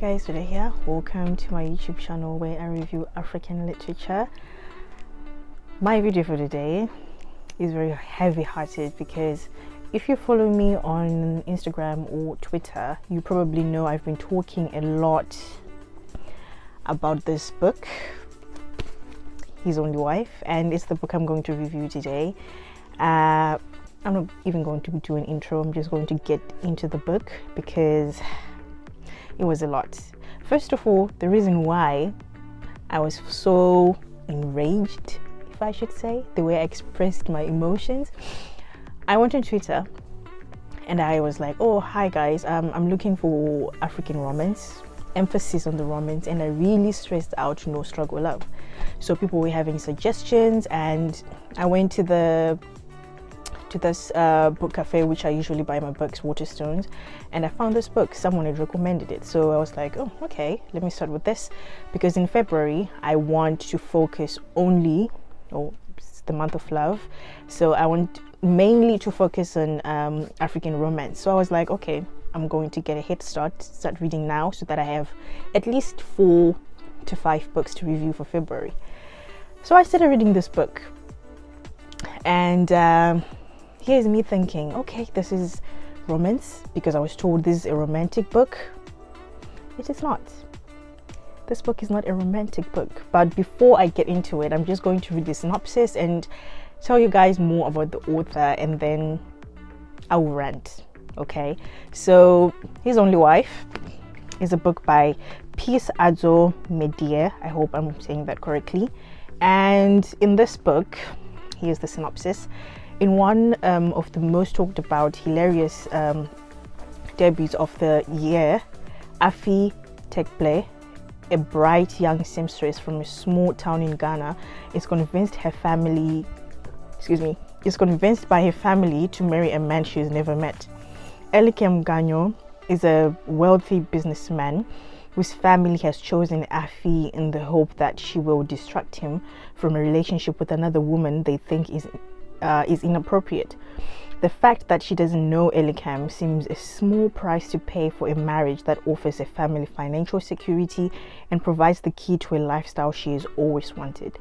guys, Rudo here. Welcome to my YouTube channel where I review African literature. My video for today is very heavy-hearted because if you follow me on Instagram or Twitter, you probably know I've been talking a lot about this book, His Only Wife, and it's the book I'm going to review today. I'm not even going to do an intro. I'm just going to get into the book because it was a lot. First of all, the reason why I was so enraged, if I should say, the way I expressed my emotions, I went on Twitter and I was like, oh, hi guys, I'm looking for African romance, emphasis on the romance, and I really stressed out no struggle love. So people were having suggestions, and I went to this book cafe which I usually buy my books, Waterstones, and I found this book. Someone had recommended it, so I was like, oh, okay, let me start with this, because in February I want to focus only, it's the month of love, so I want mainly to focus on African romance. So I was like, okay, I'm going to get a head start reading now so that I have at least 4 to 5 books to review for February. So I started reading this book, and here's me thinking, okay, this is romance because I was told this is a romantic book. It is not. This book is not a romantic book. But before I get into it, I'm just going to read the synopsis and tell you guys more about the author, and then I will rant. Okay, so His Only Wife is a book by Adzo Medie. I hope I'm saying that correctly. And in this book, here's the synopsis. In one of the most talked about hilarious debuts of the year, Afi Tekple, a bright young seamstress from a small town in Ghana, is convinced by her family to marry a man she has never met. Elikem Ganyo is a wealthy businessman whose family has chosen Afi in the hope that she will distract him from a relationship with another woman they think is inappropriate. The fact that she doesn't know Elikem seems a small price to pay for a marriage that offers a family financial security and provides the key to a lifestyle she has always wanted.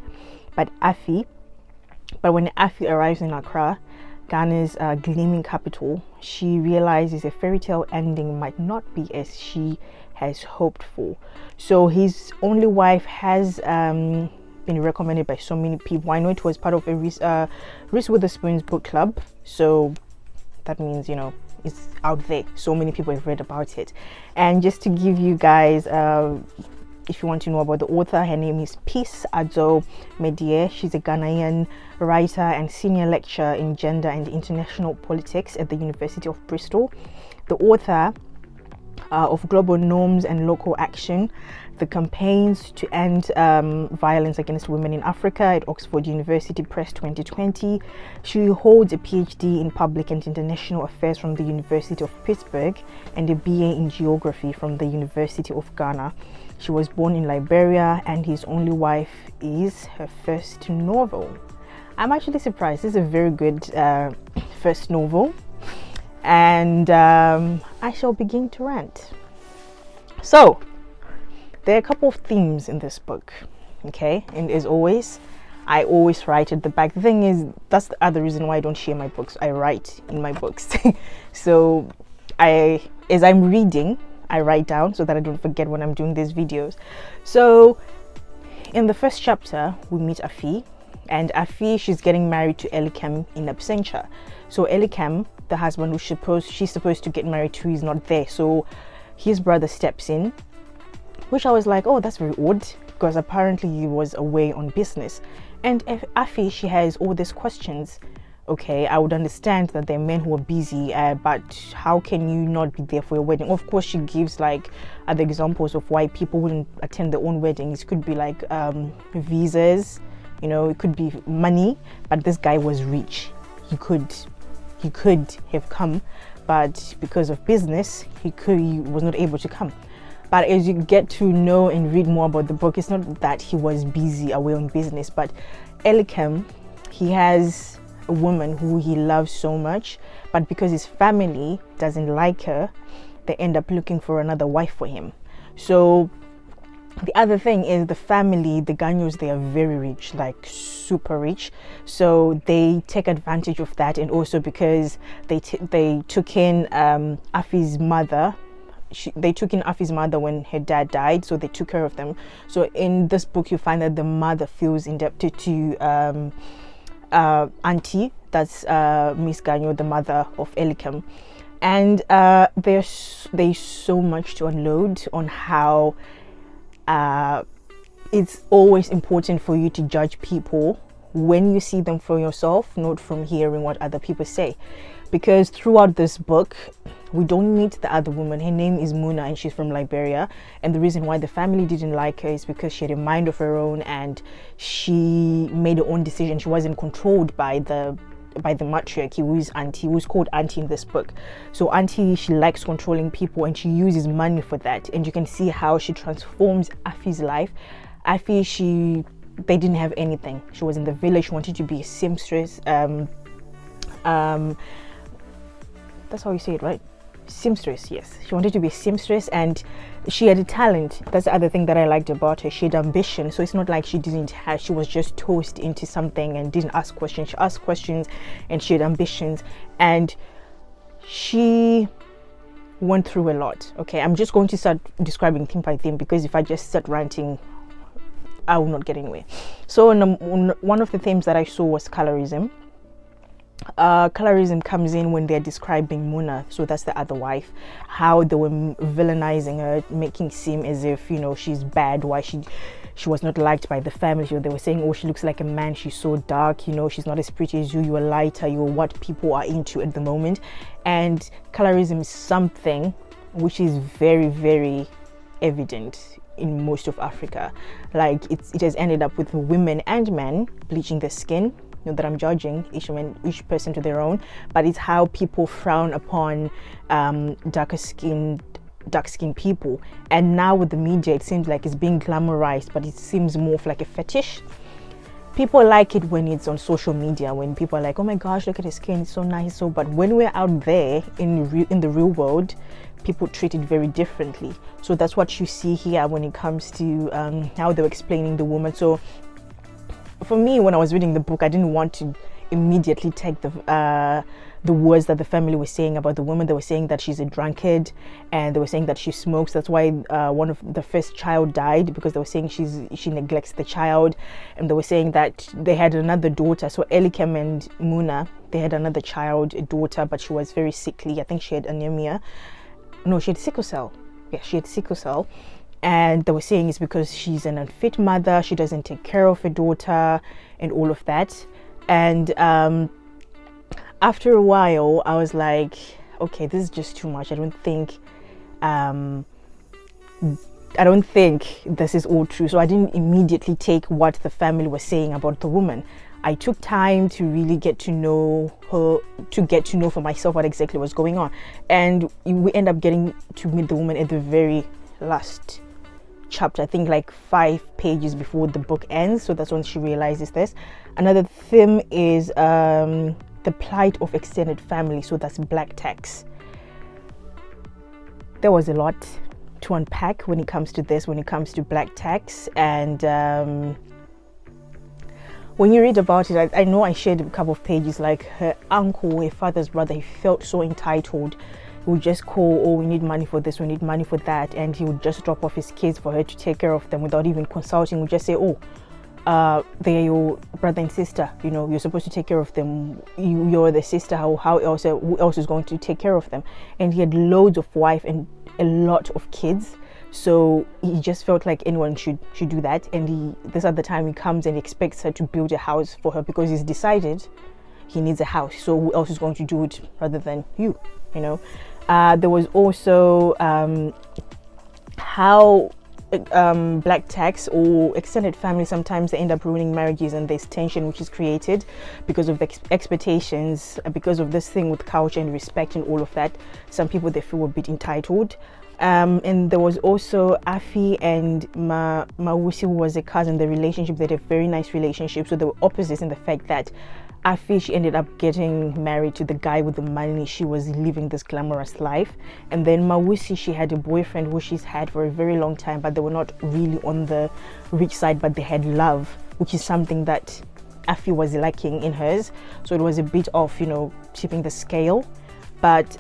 But when Afi arrives in Accra, Ghana's gleaming capital, she realizes a fairy tale ending might not be as she has hoped for. So His Only Wife has been recommended by so many people. I know it was part of a Reese Witherspoon's book club, so that means, you know, it's out there. So many people have read about it. And just to give you guys, if you want to know about the author, her name is Adzo Medie. She's a Ghanaian writer and senior lecturer in gender and international politics at the University of Bristol. The author of Global Norms and Local Action, the campaigns to end violence against women in Africa at Oxford University Press 2020. She holds a PhD in Public and International Affairs from the University of Pittsburgh and a BA in Geography from the University of Ghana. She was born in Liberia, and His Only Wife is her first novel. I'm actually surprised. This is a very good first novel, and I shall begin to rant. So there are a couple of themes in this book, okay? And as always, I always write at the back. The thing is, that's the other reason why I don't share my books. I write in my books. So as I'm reading, I write down so that I don't forget when I'm doing these videos. So in the first chapter, we meet Afi, and Afi, she's getting married to Elikem in absentia. So Elikem, the husband who she's supposed to get married to, is not there. So his brother steps in, which I was like, oh, that's very odd, because apparently he was away on business. And if Afi, she has all these questions. Okay, I would understand that there are men who are busy, but how can you not be there for your wedding? Of course, she gives like other examples of why people wouldn't attend their own weddings. It could be like visas, you know, it could be money, but this guy was rich. He could have come, but because of business, he was not able to come. But as you get to know and read more about the book, it's not that he was busy away on business, but Elikem, he has a woman who he loves so much, but because his family doesn't like her, they end up looking for another wife for him. So the other thing is the family, the Ganyos, they are very rich, like super rich. So they take advantage of that, and also because they took in Afi's mother. They took in Afi's mother when her dad died, so they took care of them. So in this book, you find that the mother feels indebted to auntie, that's Miss Ganyo, the mother of Elikem. And there's so much to unload on how it's always important for you to judge people when you see them for yourself, not from hearing what other people say. Because throughout this book, we don't meet the other woman. Her name is Muna, and she's from Liberia. And the reason why the family didn't like her is because she had a mind of her own, and she made her own decision. She wasn't controlled by the matriarch, who's called auntie in this book. So auntie, she likes controlling people, and she uses money for that. And you can see how she transforms Afi's life. Afi, they didn't have anything. She was in the village. She wanted to be a seamstress. That's how you say it, right? Seamstress, yes. She wanted to be a seamstress, and she had a talent. That's the other thing that I liked about her. She had ambition. So it's not like she was just tossed into something and didn't ask questions. She asked questions, and she had ambitions, and she went through a lot. Okay, I'm just going to start describing theme by theme, because if I just start ranting, I will not get anywhere. So one of the themes that I saw was colorism. Colorism comes in when they're describing Muna, so that's the other wife, how they were villainizing her, making seem as if, you know, she's bad, why she was not liked by the family. So they were saying, oh, she looks like a man, she's so dark, you know, she's not as pretty as you, you're lighter, you're what people are into at the moment. And colorism is something which is very, very evident in most of Africa. Like it has ended up with women and men bleaching their skin. Not that I'm judging each person to their own, but it's how people frown upon dark-skinned people. And now with the media, it seems like it's being glamorized, but it seems more of like a fetish. People like it when it's on social media, when people are like, oh my gosh, look at his skin, it's so nice. So, but when we're out there in the real world, people treat it very differently. So that's what you see here when it comes to how they were explaining the woman. So for me, when I was reading the book, I didn't want to immediately take the words that the family was saying about the woman. They were saying that she's a drunkard, and they were saying that she smokes. That's why one of the first child died, because they were saying she neglects the child. And they were saying that they had another daughter. So Elikem and Muna, they had another child, a daughter, but she was very sickly. I think she had anemia. No, she had sickle cell. Yeah, she had sickle cell. And they were saying it's because she's an unfit mother, she doesn't take care of her daughter and all of that. And after a while, I was like, okay, this is just too much. I don't think this is all true. So I didn't immediately take what the family was saying about the woman. I took time to really get to know her, to get to know for myself what exactly was going on. And we end up getting to meet the woman at the very last chapter, I think like 5 pages before the book ends. So that's when she realizes this. Another theme is the plight of extended family. So that's black tax. There was a lot to unpack when it comes to this, when it comes to black tax. And when you read about it, I know I shared a couple of pages, like her uncle, her father's brother, he felt so entitled. He would just call, oh, we need money for this, we need money for that, and he would just drop off his kids for her to take care of them without even consulting. He would just say, oh, they're your brother and sister, you know, you're supposed to take care of them, you're the sister, who else is going to take care of them? And he had loads of wife and a lot of kids, so he just felt like anyone should do that. And this other time he comes and he expects her to build a house for her, because he's decided he needs a house, so who else is going to do it rather than you know? There was also how black tax or extended family, sometimes they end up ruining marriages, and there's tension which is created because of the expectations, because of this thing with culture and respect and all of that. Some people, they feel a bit entitled. And there was also Afi and Mawusi, who was a cousin. The relationship, they had a very nice relationship. So they were opposites in the fact that Afi, she ended up getting married to the guy with the money. She was living this glamorous life. And then Mawusi, she had a boyfriend who she's had for a very long time, but they were not really on the rich side, but they had love, which is something that Afi was lacking in hers. So it was a bit of, you know, tipping the scale. But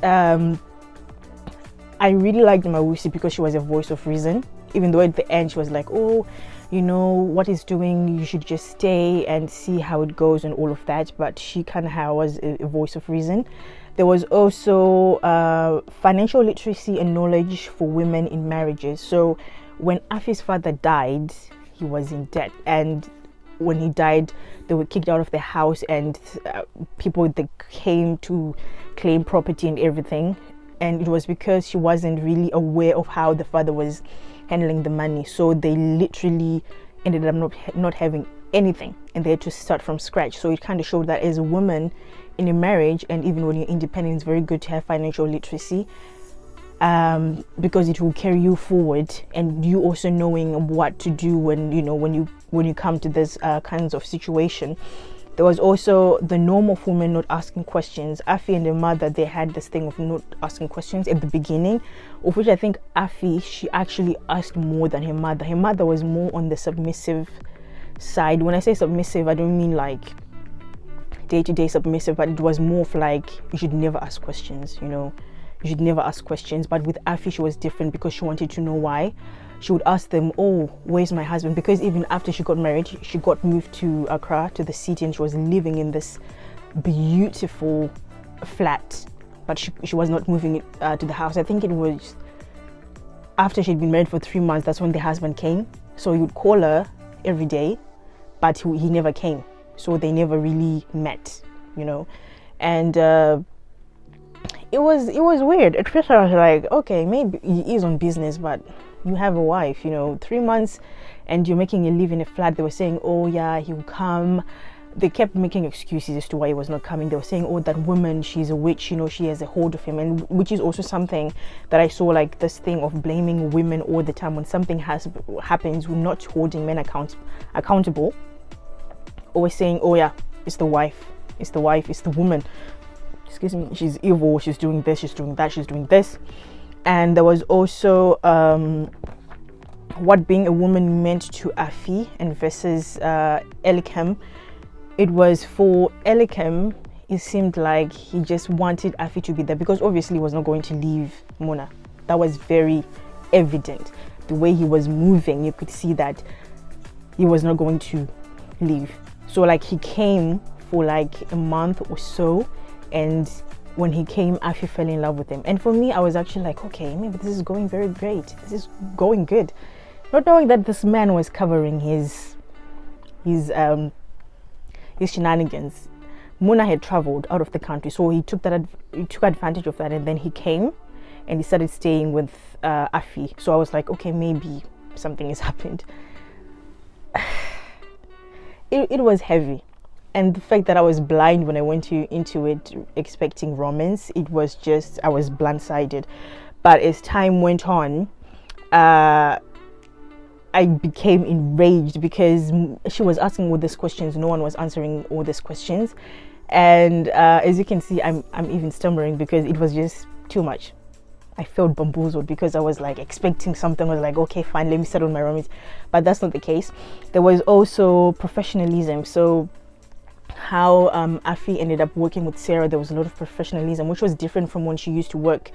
I really liked Mawusi because she was a voice of reason, even though at the end she was like, oh, you know what he's doing, you should just stay and see how it goes and all of that. But she kind of was a voice of reason. There was also financial literacy and knowledge for women in marriages. So when Afi's father died, he was in debt, and when he died, they were kicked out of the house, and people, they came to claim property and everything. And it was because she wasn't really aware of how the father was handling the money. So they literally ended up not having anything, and they had to start from scratch. So it kind of showed that as a woman in a marriage, and even when you're independent, it's very good to have financial literacy, because it will carry you forward, and you also knowing what to do when you come to this kinds of situation. There was also the norm of women not asking questions. Afi and her mother, they had this thing of not asking questions at the beginning, of which I think Afi, she actually asked more than her mother. Her mother was more on the submissive side. When I say submissive, I don't mean like day-to-day submissive, but it was more of like, you should never ask questions, you know. You should never ask questions. But with Afi, she was different because she wanted to know why. She would ask them, oh, where's my husband? Because even after she got married, she got moved to Accra, to the city, and she was living in this beautiful flat, but she was not moving it to the house. I think it was after she'd been married for 3 months, that's when the husband came. So he would call her every day, but he never came. So they never really met, you know. And it was weird. At first I was like, okay, maybe he is on business, but you have a wife, you know, 3 months and you're making a live in a flat. They were saying, oh yeah, he'll come. They kept making excuses as to why he was not coming. They were saying, oh, that woman, she's a witch, you know, she has a hold of him. And which is also something that I saw, like this thing of blaming women all the time when something happens. We're not holding men accountable. Always saying, oh yeah, it's the wife, it's the woman, excuse me, she's evil, she's doing this, she's doing that, she's doing this. And there was also what being a woman meant to Afi and versus Elikem. It was for Elikem, it seemed like he just wanted Afi to be there because obviously he was not going to leave Mona. That was very evident. The way he was moving, you could see that he was not going to leave. So like he came for like a month or so, and when he came, Afi fell in love with him. And for me, I was actually like, okay, maybe this is going very great. This is going good. Not knowing that this man was covering his shenanigans. Muna had traveled out of the country, so he took advantage of that, and then he came and he started staying with Afi. So I was like, okay, maybe something has happened. It was heavy. And the fact that I was blind when I went into it expecting romance, it was just, I was blindsided. But as time went on, I became enraged because she was asking all these questions. No one was answering all these questions. And as you can see, I'm even stammering because it was just too much. I felt bamboozled because I was like expecting something. I was like, okay, fine, let me settle my romance. But that's not the case. There was also professionalism. So how Afi ended up working with Sarah, there was a lot of professionalism, which was different from when she used to work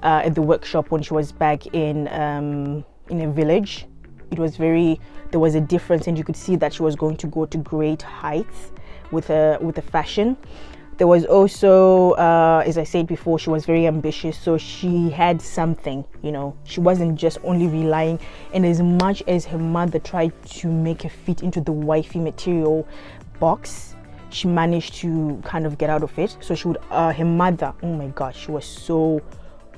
at the workshop when she was back in a village. It was there was a difference, and you could see that she was going to go to great heights with the fashion. There was also, as I said before, she was very ambitious, so she had something, you know. She wasn't just only relying, and as much as her mother tried to make her fit into the wifey material box, she managed to kind of get out of it. So she would, her mother, oh my gosh, she was so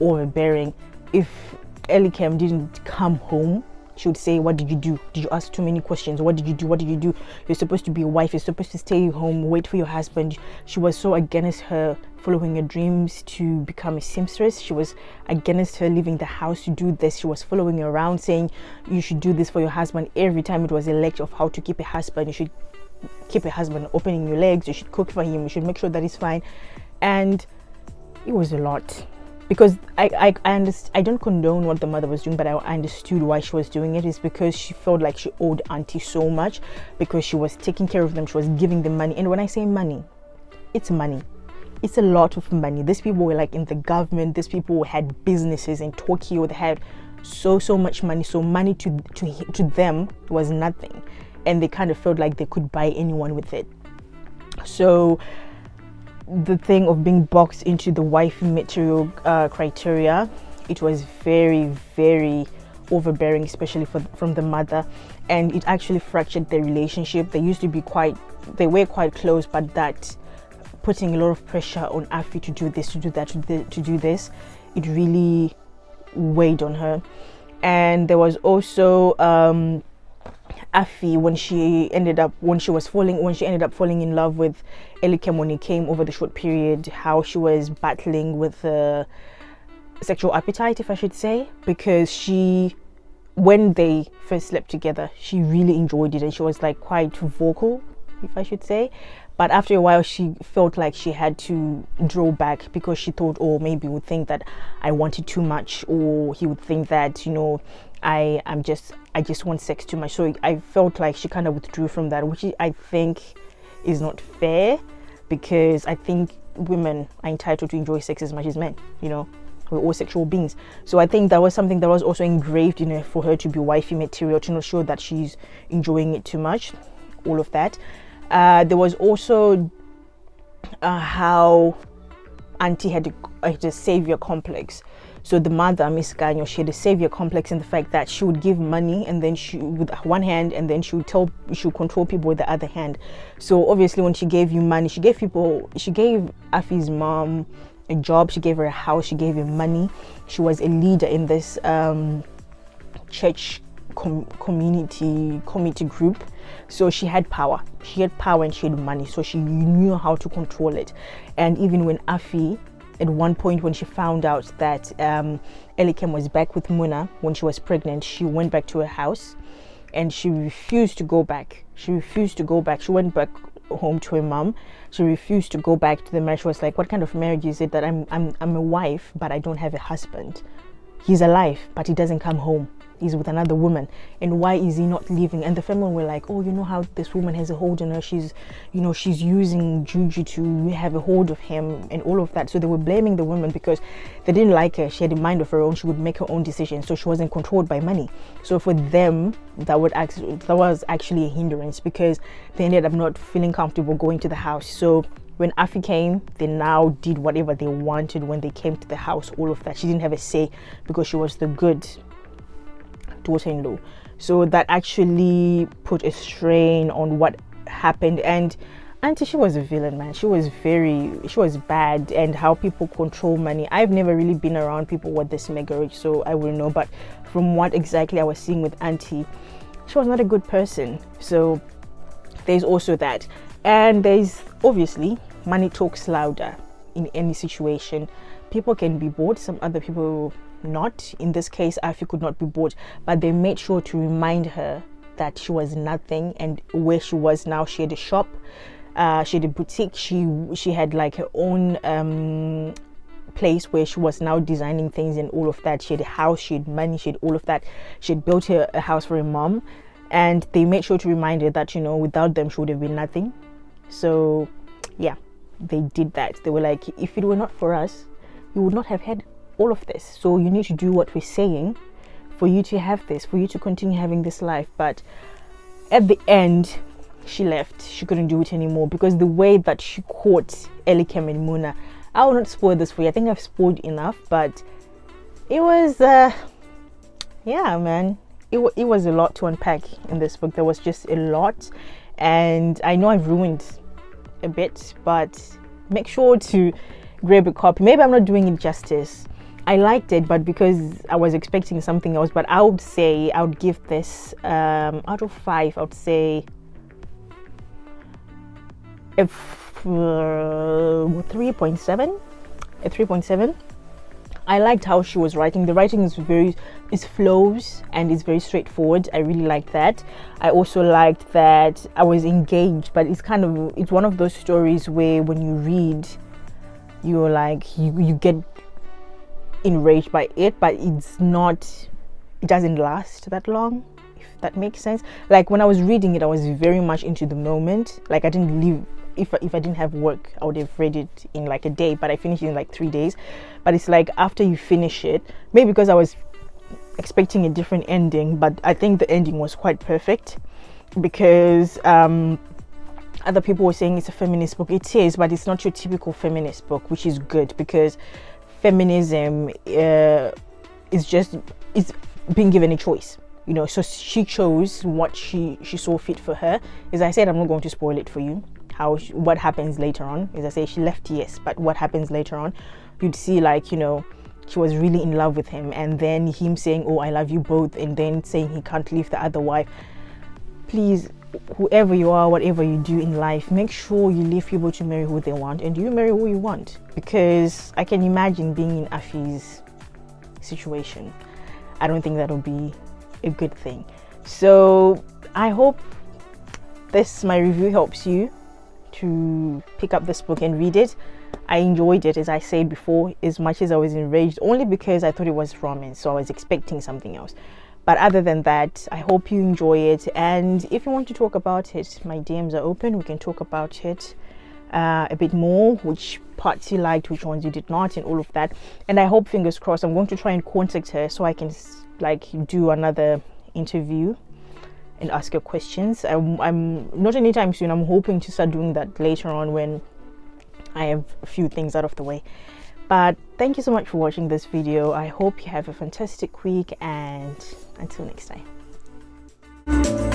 overbearing. If Elikem didn't come home, she would say, what did you do? Did you ask too many questions? What did you do? What did you do? You're supposed to be a wife. You're supposed to stay home, wait for your husband. She was so against her following her dreams to become a seamstress. She was against her leaving the house to do this. She was following her around saying, you should do this for your husband. Every time it was a lecture of how to keep a husband. You should keep your husband opening your legs, you should cook for him, you should make sure that he's fine. And it was a lot, because I don't condone what the mother was doing, but I understood why she was doing it. Is because she felt like she owed auntie so much, because she was taking care of them, she was giving them money. And when I say money, it's money. It's a lot of money. These people were like in the government. These people had businesses in Tokyo. They had so much money. So money to them was nothing, and they kind of felt like they could buy anyone with it. So the thing of being boxed into the wifey material criteria, it was very, very overbearing, especially from the mother, and it actually fractured their relationship. They were quite close, but that putting a lot of pressure on Afi to do this, to do that, to do this, it really weighed on her. And there was also Afi, when she ended up falling in love with Elikem, when he came over the short period, how she was battling with sexual appetite, if I should say, because when they first slept together, she really enjoyed it, and she was like quite vocal, if I should say. But after a while, she felt like she had to draw back, because she thought, oh, maybe he would think that I wanted too much, or he would think that, I just want sex too much. So I felt like she kind of withdrew from that, which I think is not fair, because I think women are entitled to enjoy sex as much as men. We're all sexual beings. So I think that was something that was also engraved in her, for her to be wifey material, to not show that she's enjoying it too much, all of that. There was also how auntie had a savior complex. So the mother, Miss Ghanaian, she had a savior complex in the fact that she would give money, and then with one hand, and then she would control people with the other hand. So obviously, when she gave you money, she gave Afi's mom a job, she gave her a house, she gave her money. She was a leader in this church committee group. So she had power and she had money, so she knew how to control it. And even when Afi, at one point, when she found out that Elikem was back with Muna when she was pregnant, she went back to her house, and she refused to go back. She went back home to her mom. She refused to go back to the marriage. She was like, what kind of marriage is it that I'm a wife, but I don't have a husband? He's alive, but he doesn't come home. He's with another woman, and why is he not leaving? And the family were like, oh, how this woman has a hold on her, she's using juju to have a hold of him and all of that. So they were blaming the woman because they didn't like her. She had a mind of her own. She would make her own decisions, so she wasn't controlled by money. So for them, that was actually a hindrance, because they ended up not feeling comfortable going to the house. So when Afi came, they now did whatever they wanted when they came to the house, all of that. She didn't have a say, because she was the good daughter-in-law. So that actually put a strain on what happened. And auntie, she was a villain, man. She was bad. And how people control money, I've never really been around people with this mega rich, so I wouldn't know. But from what exactly I was seeing with auntie, she was not a good person. So there's also that. And there's obviously, money talks louder in any situation. People can be bought, some other people not. In this case, Afi could not be bought, but they made sure to remind her that she was nothing, and where she was now, she had a shop, she had a boutique, she had like her own place where she was now designing things and all of that. She had a house, she had money, she had all of that. She had built her a house for her mom, and they made sure to remind her that without them she would have been nothing. So yeah, they did that. They were like, if it were not for us, you would not have had all of this, so you need to do what we're saying for you to have this, for you to continue having this life. But at the end, she left. She couldn't do it anymore, because the way that she caught Elikem and Muna, I will not spoil this for you. I think I've spoiled enough, but it was yeah, man, it was a lot to unpack in this book. There was just a lot, and I know I've ruined a bit, but make sure to grab a copy. Maybe I'm not doing it justice. I liked it, but because I was expecting something else. But I would give this out of 5, I would say a 3.7. I liked how she was writing. The writing is flows and it's very straightforward. I really liked that. I also liked that I was engaged, but it's one of those stories where when you read, you're like you get enraged by it, but it doesn't last that long, if that makes sense. Like when I was reading it, I was very much into the moment. Like I didn't leave. If I didn't have work, I would have read it in like a day, but I finished it in like 3 days. But it's like after you finish it, maybe because I was expecting a different ending, but I think the ending was quite perfect, because other people were saying it's a feminist book. It is, but it's not your typical feminist book, which is good, because feminism is being given a choice, you know. So she chose what she saw fit for her. As I said, I'm not going to spoil it for you. What happens later on. As I say, she left, yes, but what happens later on, you'd see, like, you know, she was really in love with him, and then him saying, oh, I love you both, and then saying he can't leave the other wife. Please, whoever you are, whatever you do in life, make sure you leave people to marry who they want, and you marry who you want, because I can imagine being in Afi's situation. I don't think that'll be a good thing. So I hope my review helps you to pick up this book and read it. I enjoyed it, as I said before, as much as I was enraged, only because I thought it was romance, so I was expecting something else. But other than that, I hope you enjoy it, and if you want to talk about it, my DMs are open. We can talk about it a bit more, which parts you liked, which ones you did not, and all of that. And I hope, fingers crossed, I'm going to try and contact her so I can like do another interview and ask her questions. I'm not anytime soon. I'm hoping to start doing that later on when I have a few things out of the way. But thank you so much for watching this video. I hope you have a fantastic week, and until next time.